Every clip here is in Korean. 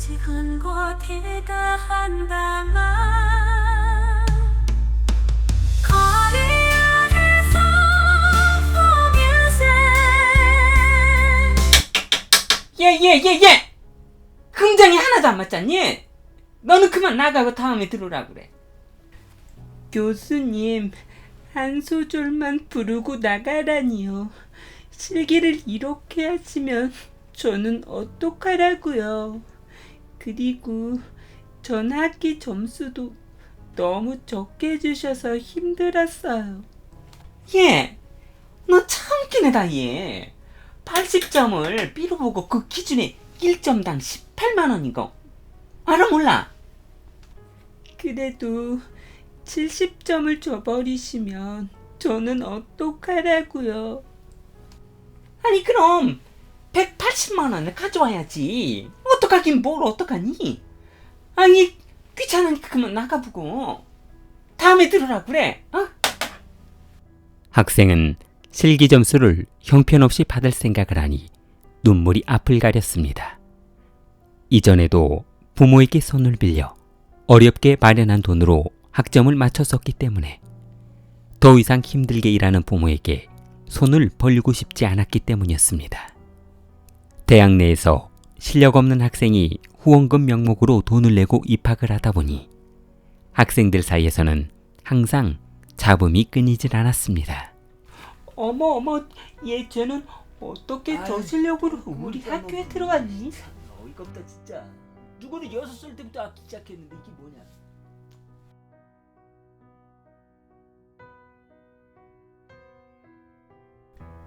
지금 곳에 다한다만 거리에서 예. 흥장이 하나도 안 맞잖니? 너는 그만 나가고 다음에 들어오라 그래. 교수님, 한 소절만 부르고 나가라니요. 실기를 이렇게 하시면 저는 어떡하라고요. 그리고 전 학기 점수도 너무 적게 주셔서 힘들었어요. 얘, 너 참 웃긴 애다 얘. 80점을 B로 보고 그 기준에 1점당 18만 원이고 알아 몰라? 그래도 70점을 줘버리시면 저는 어떡하라고요? 아니 그럼 180만 원을 가져와야지. 어떡하긴 뭘 어떡하니? 아니 귀찮으니까 그만 나가보고 다음에 들으라 그래. 어? 학생은 실기 점수를 형편없이 받을 생각을 하니 눈물이 앞을 가렸습니다. 이전에도 부모에게 손을 빌려 어렵게 마련한 돈으로 학점을 맞췄었기 때문에 더 이상 힘들게 일하는 부모에게 손을 벌리고 싶지 않았기 때문이었습니다. 대학 내에서 실력 없는 학생이 후원금 명목으로 돈을 내고 입학을 하다 보니 학생들 사이에서는 항상 잡음이 끊이질 않았습니다. 어머, 얘 쟤는 어떻게 저 실력으로 우리 학교에 들어갔니? 어이가 없다 진짜. 누구는 6살 때부터 악기 시작했는데 이게 뭐냐.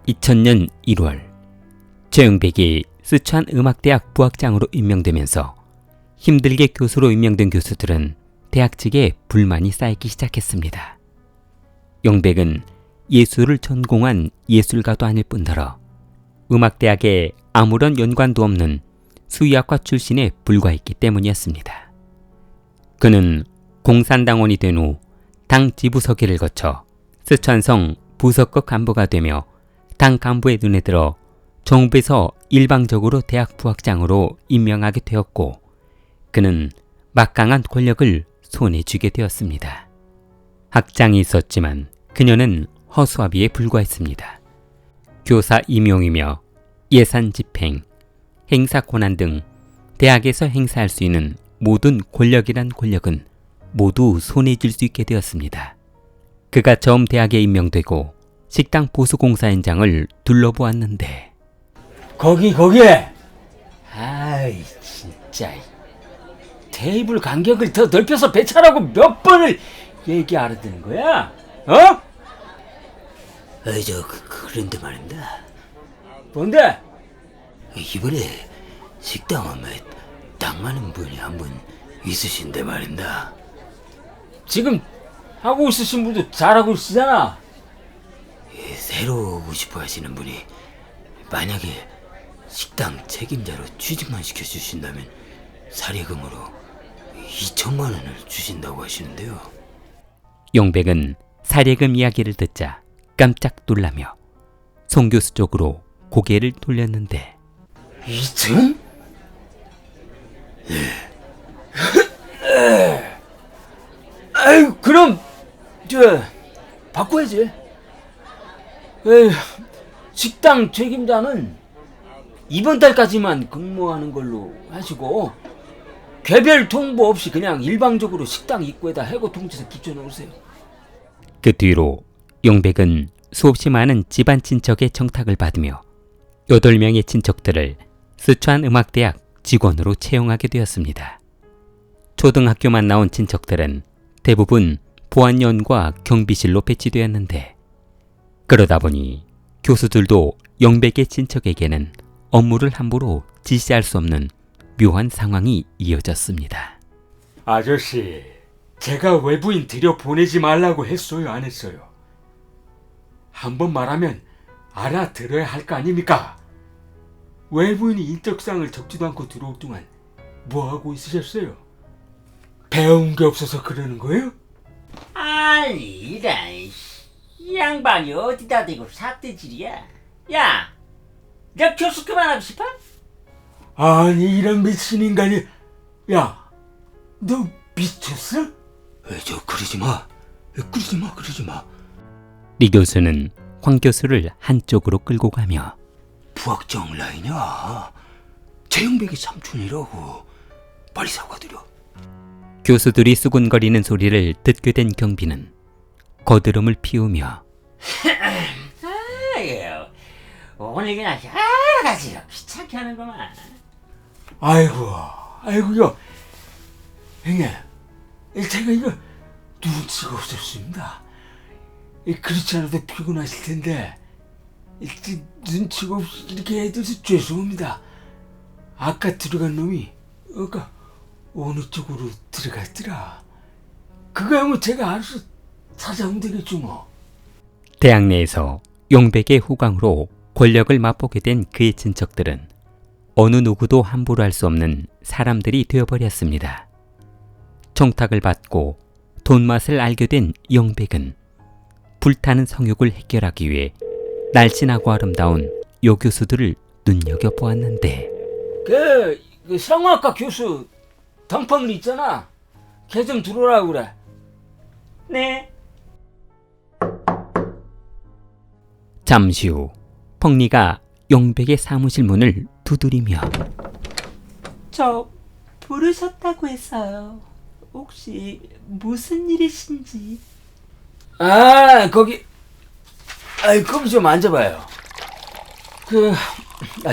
2000년 1월 최영백이 스촨음악대학 부학장으로 임명되면서 힘들게 교수로 임명된 교수들은 대학 측에 불만이 쌓이기 시작했습니다. 영백은 예술을 전공한 예술가도 아닐 뿐더러 음악대학에 아무런 연관도 없는 수의학과 출신에 불과했기 때문이었습니다. 그는 공산당원이 된 후 당 지부서기를 거쳐 스촨성 부서급 간부가 되며 당 간부의 눈에 들어 정부에서 일방적으로 대학 부학장으로 임명하게 되었고 그는 막강한 권력을 손에 쥐게 되었습니다. 학장이 있었지만 그녀는 허수아비에 불과했습니다. 교사 임용이며 예산 집행, 행사 권한 등 대학에서 행사할 수 있는 모든 권력이란 권력은 모두 손에 쥘 수 있게 되었습니다. 그가 처음 대학에 임명되고 식당 보수공사 현장을 둘러보았는데 거기 아이 진짜 테이블 간격을 더 넓혀서 배차라고 몇 번을 얘기 알아듣는 거야? 어? 그런데 말입니다. 뭔데? 이번에 식당 업무에 딱 맞는 분이 한 분 있으신데 말입니다. 지금 하고 있으신 분도 잘하고 있으시잖아. 새로 오고 싶어 하시는 분이 만약에 식당 책임자로 취직만 시켜주신다면 사례금으로 2천만 원을 주신다고 하시는데요. 영백은 사례금 이야기를 듣자 깜짝 놀라며 송 교수 쪽으로 고개를 돌렸는데 2천? 아유 그럼 바꿔야지. 식당 책임자는 이번 달까지만 근무하는 걸로 하시고 개별 통보 없이 그냥 일방적으로 식당 입구에다 해고 통지서 붙여놓으세요. 그 뒤로 영백은 수없이 많은 집안 친척의 청탁을 받으며 8명의 친척들을 스촨음악대학 직원으로 채용하게 되었습니다. 초등학교만 나온 친척들은 대부분 보안연과 경비실로 배치되었는데 그러다 보니 교수들도 영백의 친척에게는 업무를 함부로 지시할 수 없는 묘한 상황이 이어졌습니다. 아저씨, 제가 외부인 들여보내지 말라고 했어요, 안 했어요? 한번 말하면 알아들어야 할 거 아닙니까? 외부인이 인적사항을 적지도 않고 들어올 동안 뭐하고 있으셨어요? 배운 게 없어서 그러는 거예요? 아니 이런 이 양반이 어디다 대고 삿대질이야. 야, 너 교수 그만하고 싶어? 아니, 이런 미친 인간이 야, 너 미쳤어? 저 그러지 마. 그러지 마. 리 교수는 황 교수를 한쪽으로 끌고 가며 부학장 라이냐? 재영백이 삼촌이라고. 빨리 사과드려. 교수들이 수군거리는 소리를 듣게 된 경비는 거드름을 피우며 아유, 오늘 그냥 여러 가지로 귀찮게 하는구만. 아이고요. 형님, 제가 이거 눈치가 없었습니다. 그렇지 않아도 피곤하실 텐데 눈치가 없이 이렇게 해줘서 죄송합니다. 아까 들어간 놈이 어느 쪽으로 들어갔더라. 그거야 뭐 제가 알아서 찾아오면 되겠죠 뭐. 대학 내에서 용백의 후광으로 권력을 맛보게 된 그의 친척들은 어느 누구도 함부로 할 수 없는 사람들이 되어버렸습니다. 청탁을 받고 돈맛을 알게 된 용백은 불타는 성욕을 해결하기 위해 날씬하고 아름다운 요 교수들을 눈여겨보았는데 그 성악과 교수 덩펑리 있잖아. 걔 좀 들어오라고 그래. 네. 잠시 후 펑리가 용백의 사무실 문을 두드리며 저 부르셨다고 했어요. 혹시 무슨 일이신지. 거기 좀 앉아봐요.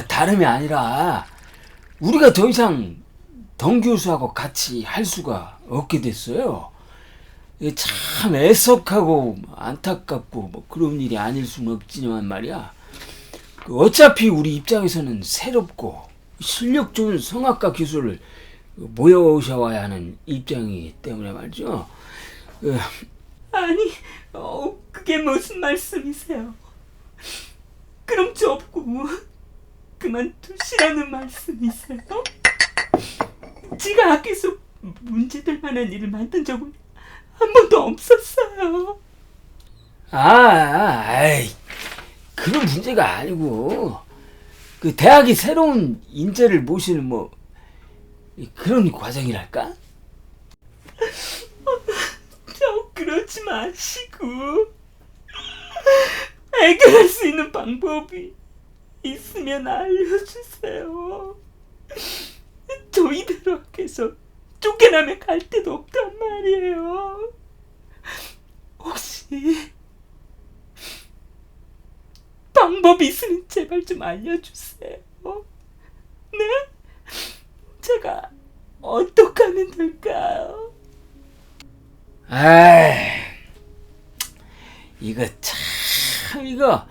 다름이 아니라 우리가 더 이상 덩 교수하고 같이 할 수가 없게 됐어요. 참 애석하고 안타깝고 뭐 그런 일이 아닐 수는 없지만 말이야. 어차피 우리 입장에서는 새롭고 실력 좋은 성악가 교수를 모여오셔야 하는 입장이기 때문에 말이죠. 아니, 그게 무슨 말씀이세요? 그럼 저보고 그만두시라는 말씀이세요? 제가 학교에서 문제될 만한 일을 만든 적은 한 번도 없었어요. 그런 문제가 아니고 그 대학이 새로운 인재를 모시는 뭐 그런 과정이랄까? 저 그러지 마시고 해결할 수 있는 방법이 있으면 알려주세요. 저 이대로 학교에서 쫓겨나면 갈 데도 없단 말이에요. 혹시 방법이 있으면 제발 좀 알려주세요. 네? 제가 어떻게 하면 될까요? 이거 참 이거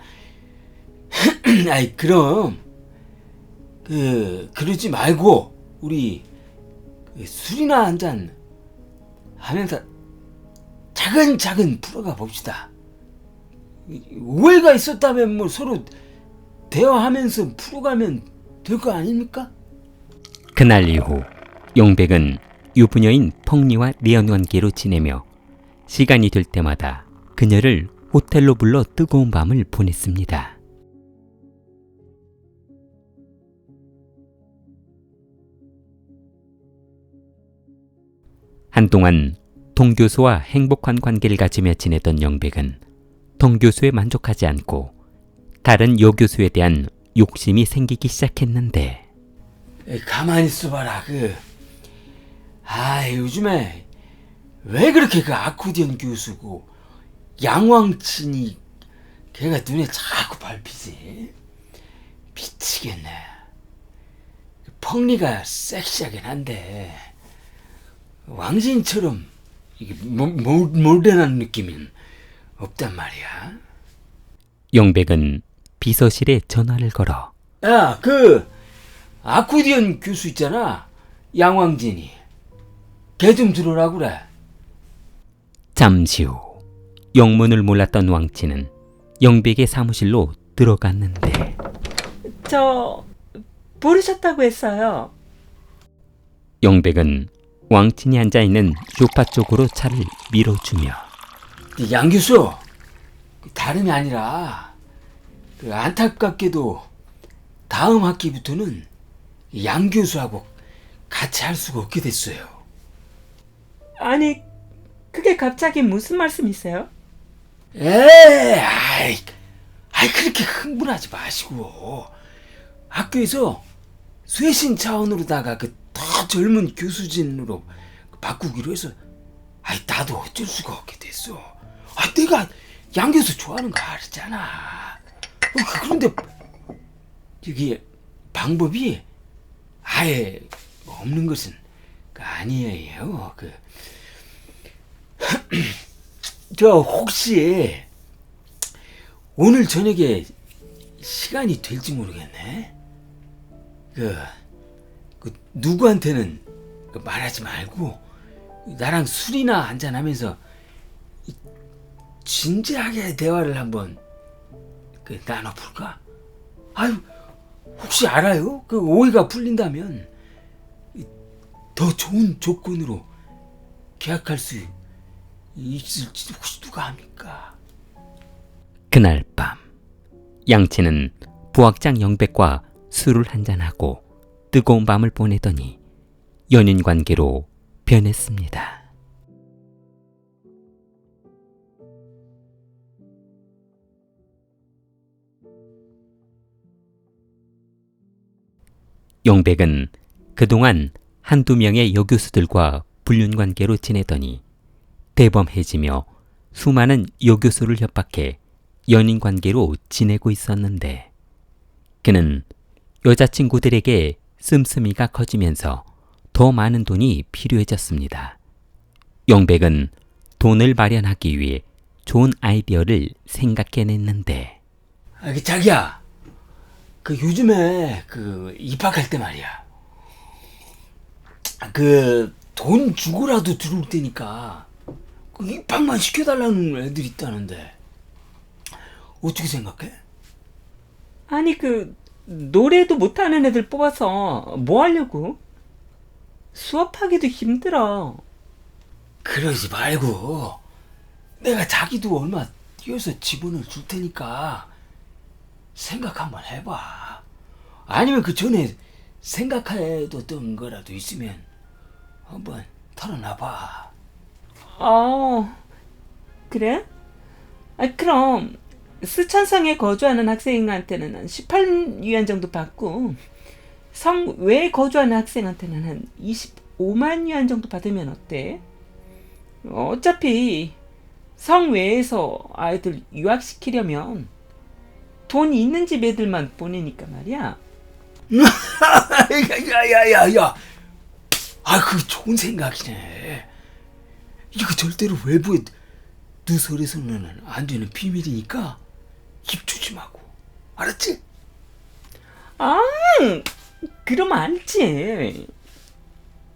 그럼 그러지 말고 우리 술이나 한잔 하면서 차근차근 풀어가 봅시다. 오해가 있었다면 뭐 서로 대화하면서 풀어가면 될 거 아닙니까? 그날 이후 용백은 유부녀인 펑리와 내연 관계로 지내며 시간이 될 때마다 그녀를 호텔로 불러 뜨거운 밤을 보냈습니다. 한동안 동 교수와 행복한 관계를 가지며 지내던 영백은 동 교수에 만족하지 않고 다른 요 교수에 대한 욕심이 생기기 시작했는데 가만히 있어봐라. 요즘에 왜 그렇게 그 아코디언 교수고 양왕친이 걔가 눈에 자꾸 밟히지? 미치겠네. 펑리가 섹시하긴 한데 왕진처럼 이게 모던한 느낌은 없단 말이야. 영백은 비서실에 전화를 걸어 야, 아코디언 교수 있잖아. 양왕진이. 걔 좀 들어오라고 그래. 잠시 후 영문을 몰랐던 왕치는 영백의 사무실로 들어갔는데 저 부르셨다고 했어요. 영백은 왕친이 앉아있는 소파 쪽으로 차를 밀어주며 양 교수, 다름이 아니라 안타깝게도 다음 학기부터는 양 교수하고 같이 할 수가 없게 됐어요. 아니, 그게 갑자기 무슨 말씀이세요? 아이 그렇게 흥분하지 마시고 학교에서 쇄신 차원으로다가 그 더 젊은 교수진으로 바꾸기로 해서 나도 어쩔 수가 없게 됐어. 내가 양 교수 좋아하는 거 알았잖아. 그런데 이게 방법이 아예 없는 것은 아니에요. 저 혹시 오늘 저녁에 시간이 될지 모르겠네. 누구한테는 말하지 말고 나랑 술이나 한잔하면서 진지하게 대화를 한번 나눠볼까? 혹시 알아요? 오해가 풀린다면 더 좋은 조건으로 계약할 수 있을지 혹시 누가 합니까? 그날 밤 양치는 부학장 영백과 술을 한잔하고 뜨거운 밤을 보내더니 연인관계로 변했습니다. 영백은 그동안 한두 명의 여교수들과 불륜관계로 지내더니 대범해지며 수많은 여교수를 협박해 연인관계로 지내고 있었는데 그는 여자친구들에게 씀씀이가 커지면서 더 많은 돈이 필요해졌습니다. 영백은 돈을 마련하기 위해 좋은 아이디어를 생각해냈는데 자기야, 요즘에 입학할 때 말이야, 돈 주고라도 들어올 테니까 입학만 시켜달라는 애들 있다는데 어떻게 생각해? 아니, 노래도 못하는 애들 뽑아서 뭐 하려고? 수업하기도 힘들어. 그러지 말고 내가 자기도 얼마 뛰어서 지분을 줄 테니까 생각 한번 해봐. 아니면 그 전에 생각해뒀던 거라도 있으면 한번 털어놔봐. 그래? 그럼 스촨성에 거주하는 학생한테는 한 18위안 정도 받고 성 외에 거주하는 학생한테는 한 25만 위안 정도 받으면 어때? 어차피 성 외에서 아이들 유학시키려면 돈 있는 집 애들만 보내니까 말이야. 야야야야, 그거 좋은 생각이네. 이거 절대로 외부에 누설해서는 안 되는 비밀이니까 입 조심하고, 알았지? 그럼 알지.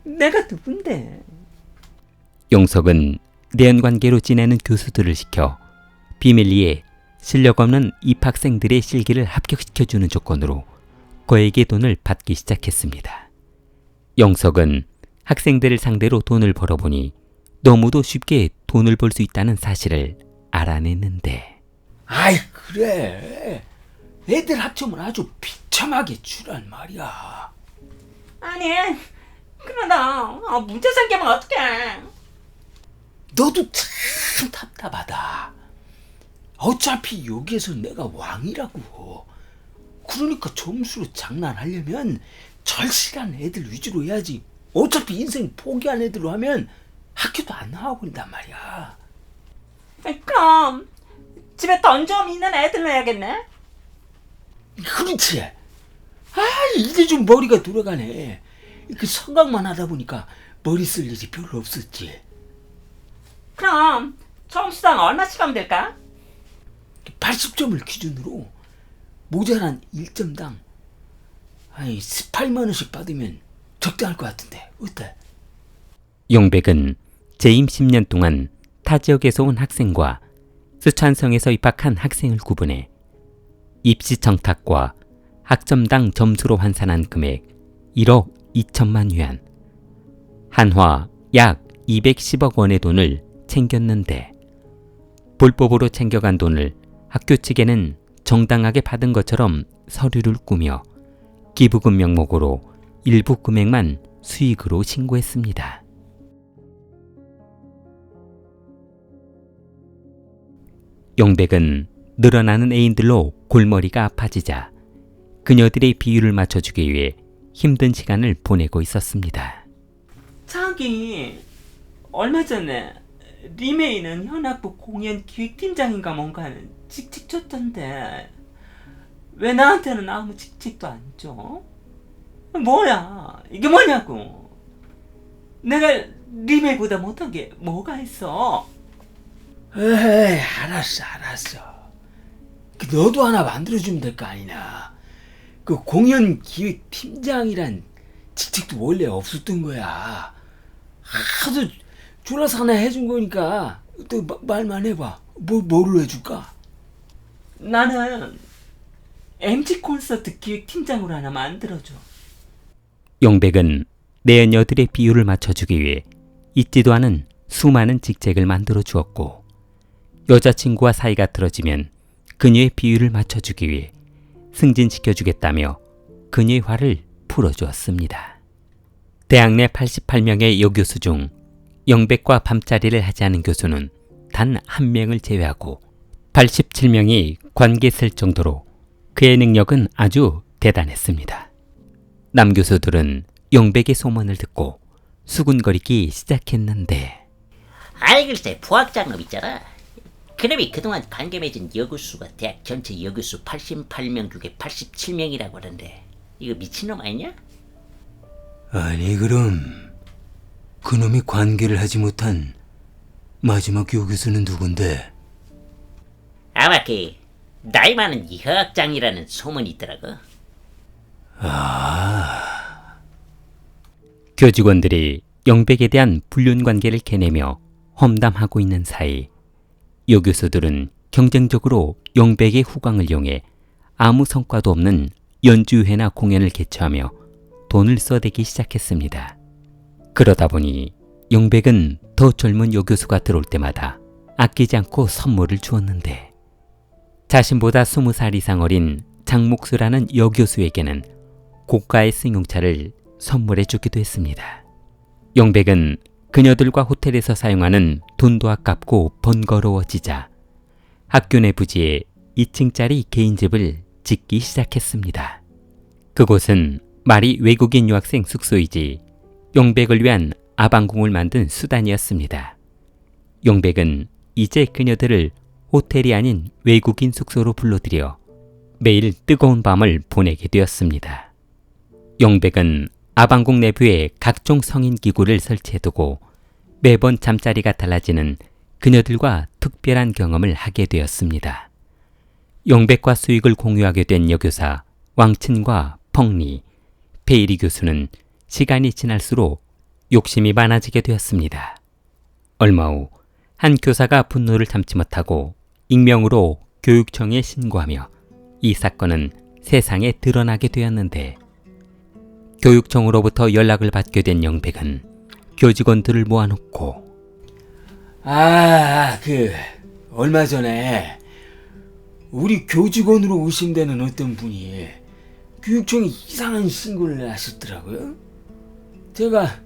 내가 누군데? 용석은 내연관계로 지내는 교수들을 시켜 비밀리에 실력 없는 입학생들의 실기를 합격시켜주는 조건으로 그에게 돈을 받기 시작했습니다. 영석은 학생들을 상대로 돈을 벌어보니 너무도 쉽게 돈을 벌 수 있다는 사실을 알아냈는데 그래. 애들 합치면 아주 비참하게 주란 말이야. 아니, 그러다 문제 생기면 어떡해? 너도 참 답답하다. 어차피 여기에서 내가 왕이라고. 그러니까 점수로 장난하려면 절실한 애들 위주로 해야지. 어차피 인생 포기한 애들로 하면 학교도 안 나와버린단 말이야. 그럼 집에 돈 좀 있는 애들로 해야겠네. 그렇지. 이제 좀 머리가 돌아가네. 생각만 하다 보니까 머리 쓸 일이 별로 없었지. 그럼 점수당 얼마씩 하면 될까? 80점을 기준으로 모자란 1점당 18만 원씩 받으면 적당할 것 같은데 어때? 용백은 재임 10년 동안 타 지역에서 온 학생과 스촨성에서 입학한 학생을 구분해 입시 청탁과 학점당 점수로 환산한 금액 1억 2천만 위안, 한화 약 210억 원의 돈을 챙겼는데 불법으로 챙겨간 돈을 학교 측에는 정당하게 받은 것처럼 서류를 꾸며 기부금 명목으로 일부 금액만 수익으로 신고했습니다. 영백은 늘어나는 애인들로 골머리가 아파지자 그녀들의 비율을 맞춰주기 위해 힘든 시간을 보내고 있었습니다. 자기 얼마 전에 리메이는 현악부 공연 기획팀장인가 뭔가는 직책 줬던데 왜 나한테는 아무 직책도 안 줘? 뭐야 이게 뭐냐고. 내가 리메이보다 못한 게 뭐가 있어? 에이, 알았어. 너도 하나 만들어주면 될 거 아니냐. 그 공연 기획 팀장이란 직책도 원래 없었던 거야. 하도 줄여서 하나 해준 거니까 또 말만 해봐. 뭐를 해줄까? 나는 MG 콘서트 기획팀장으로 하나 만들어줘. 영백은 내연녀들의 비율을 맞춰주기 위해 있지도 않은 수많은 직책을 만들어 주었고 여자친구와 사이가 틀어지면 그녀의 비율을 맞춰주기 위해 승진시켜주겠다며 그녀의 화를 풀어주었습니다. 대학 내 88명의 여교수 중 영백과 밤자리를 하지 않은 교수는 단 한 명을 제외하고 87명이 관계 쓸 정도로 그의 능력은 아주 대단했습니다. 남교수들은 영백의 소문을 듣고 수군거리기 시작했는데 아이 글쎄 부학장업 있잖아. 그놈이 그동안 관계 맺은 여교수가 대학 전체 여교수 88명 중에 87명이라고 하는데 이거 미친놈 아니냐? 아니 그럼 그놈이 관계를 하지 못한 마지막 교교수는 누군데? 아마 그 나이 많은 이학장이라는 소문이 있더라고. 교직원들이 영백에 대한 불륜 관계를 캐내며 험담하고 있는 사이 여교수들은 경쟁적으로 영백의 후광을 이용해 아무 성과도 없는 연주회나 공연을 개최하며 돈을 써대기 시작했습니다. 그러다 보니 영백은 더 젊은 여교수가 들어올 때마다 아끼지 않고 선물을 주었는데 자신보다 20살 이상 어린 장목수라는 여교수에게는 고가의 승용차를 선물해 주기도 했습니다. 영백은 그녀들과 호텔에서 사용하는 돈도 아깝고 번거로워지자 학교 내 부지에 2층짜리 개인집을 짓기 시작했습니다. 그곳은 말이 외국인 유학생 숙소이지 영백을 위한 아방궁을 만든 수단이었습니다. 영백은 이제 그녀들을 호텔이 아닌 외국인 숙소로 불러들여 매일 뜨거운 밤을 보내게 되었습니다. 영백은 아방궁 내부에 각종 성인 기구를 설치해두고 매번 잠자리가 달라지는 그녀들과 특별한 경험을 하게 되었습니다. 영백과 수익을 공유하게 된 여교사 왕친과 펑리, 페이리 교수는 시간이 지날수록 욕심이 많아지게 되었습니다. 얼마 후 한 교사가 분노를 참지 못하고 익명으로 교육청에 신고하며 이 사건은 세상에 드러나게 되었는데 교육청으로부터 연락을 받게 된 영백은 교직원들을 모아놓고 얼마 전에 우리 교직원으로 의심되는 어떤 분이 교육청에 이상한 신고를 하셨더라고요. 제가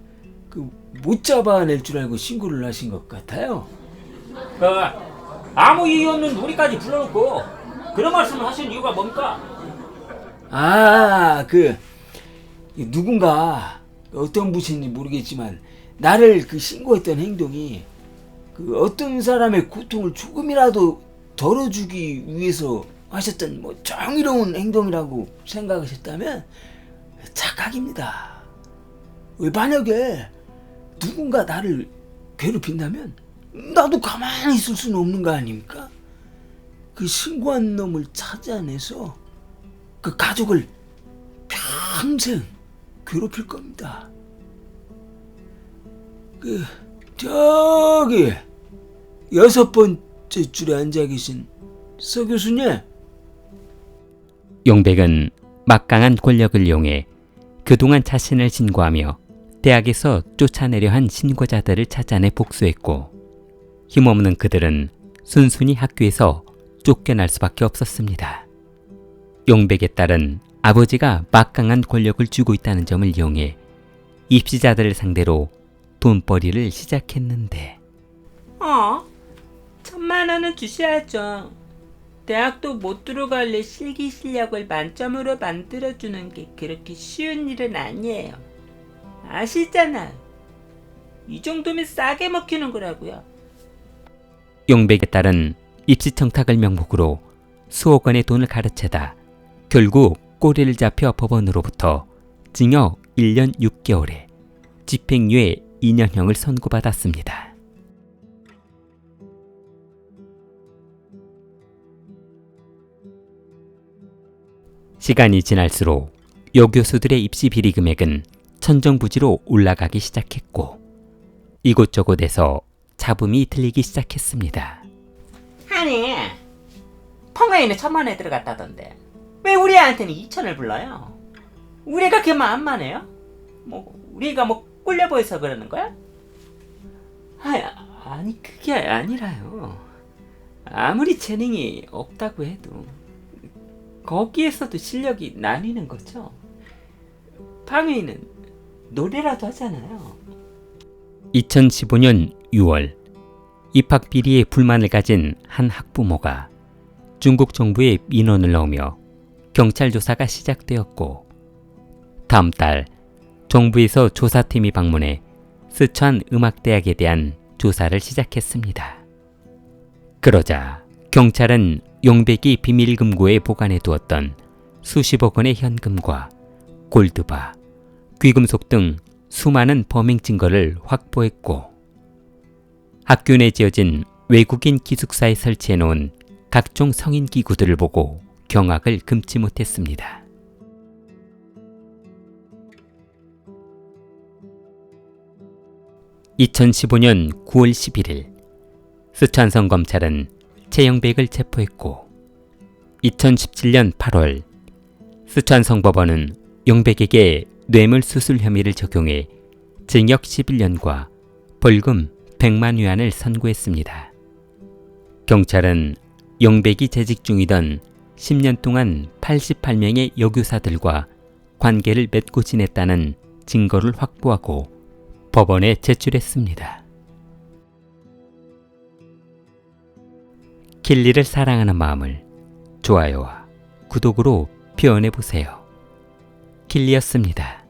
못 잡아낼 줄 알고 신고를 하신 것 같아요. 아무 이유 없는 우리까지 불러놓고 그런 말씀을 하신 이유가 뭡니까? 누군가 어떤 분인지 모르겠지만 나를 신고했던 행동이 어떤 사람의 고통을 조금이라도 덜어주기 위해서 하셨던 정의로운 행동이라고 생각하셨다면 착각입니다. 만약에 누군가 나를 괴롭힌다면 나도 가만히 있을 수는 없는 거 아닙니까? 신고한 놈을 찾아내서 그 가족을 평생 괴롭힐 겁니다. 저기 6번째 줄에 앉아 계신 서 교수님. 영백은 막강한 권력을 이용해 그동안 자신을 신고하며 대학에서 쫓아내려 한 신고자들을 찾아내 복수했고 힘없는 그들은 순순히 학교에서 쫓겨날 수밖에 없었습니다. 영백의 딸은 아버지가 막강한 권력을 쥐고 있다는 점을 이용해 입시자들을 상대로 돈벌이를 시작했는데 1,000만 원은 주셔야죠. 대학도 못 들어갈래 실기 실력을 만점으로 만들어주는 게 그렇게 쉬운 일은 아니에요. 아시잖아요. 이 정도면 싸게 먹히는 거라고요. 용백의 딸은 입시 청탁을 명목으로 수억 원의 돈을 가르치다 결국 꼬리를 잡혀 법원으로부터 징역 1년 6개월에 집행유예 2년형을 선고받았습니다. 시간이 지날수록 여교수들의 입시 비리 금액은 천정부지로 올라가기 시작했고 이곳저곳에서 잡음이 들리기 시작했습니다. 아니, 펑웨이는 1,000만원에 들어갔다던데 왜 우리 애한테는 2,000을 불러요? 우리가 그렇게 만만해요? 우리가 꿀려 보여서 그러는 거야? 아니 그게 아니라요. 아무리 재능이 없다고 해도 거기에서도 실력이 나뉘는 거죠. 팡웨이는 노래라도 하잖아요. 2015년 6월 입학 비리에 불만을 가진 한 학부모가 중국 정부에 민원을 넣으며 경찰 조사가 시작되었고 다음 달 정부에서 조사팀이 방문해 스촨 음악대학에 대한 조사를 시작했습니다. 그러자 경찰은 용백이 비밀금고에 보관해 두었던 수십억 원의 현금과 골드바, 귀금속 등 수많은 범행 증거를 확보했고 학교 내 지어진 외국인 기숙사에 설치해 놓은 각종 성인 기구들을 보고 경악을 금치 못했습니다. (2015년 9월 11일) 스촨성 검찰은 최영백을 체포했고 2017년 8월 스촨성 법원은 영백에게 뇌물 수술 혐의를 적용해 징역 11년과 벌금 100만 위안을 선고했습니다. 경찰은 영백이 재직 중이던 10년 동안 88명의 여교사들과 관계를 맺고 지냈다는 증거를 확보하고 법원에 제출했습니다. 킬리를 사랑하는 마음을 좋아요와 구독으로 표현해보세요. 킬리였습니다.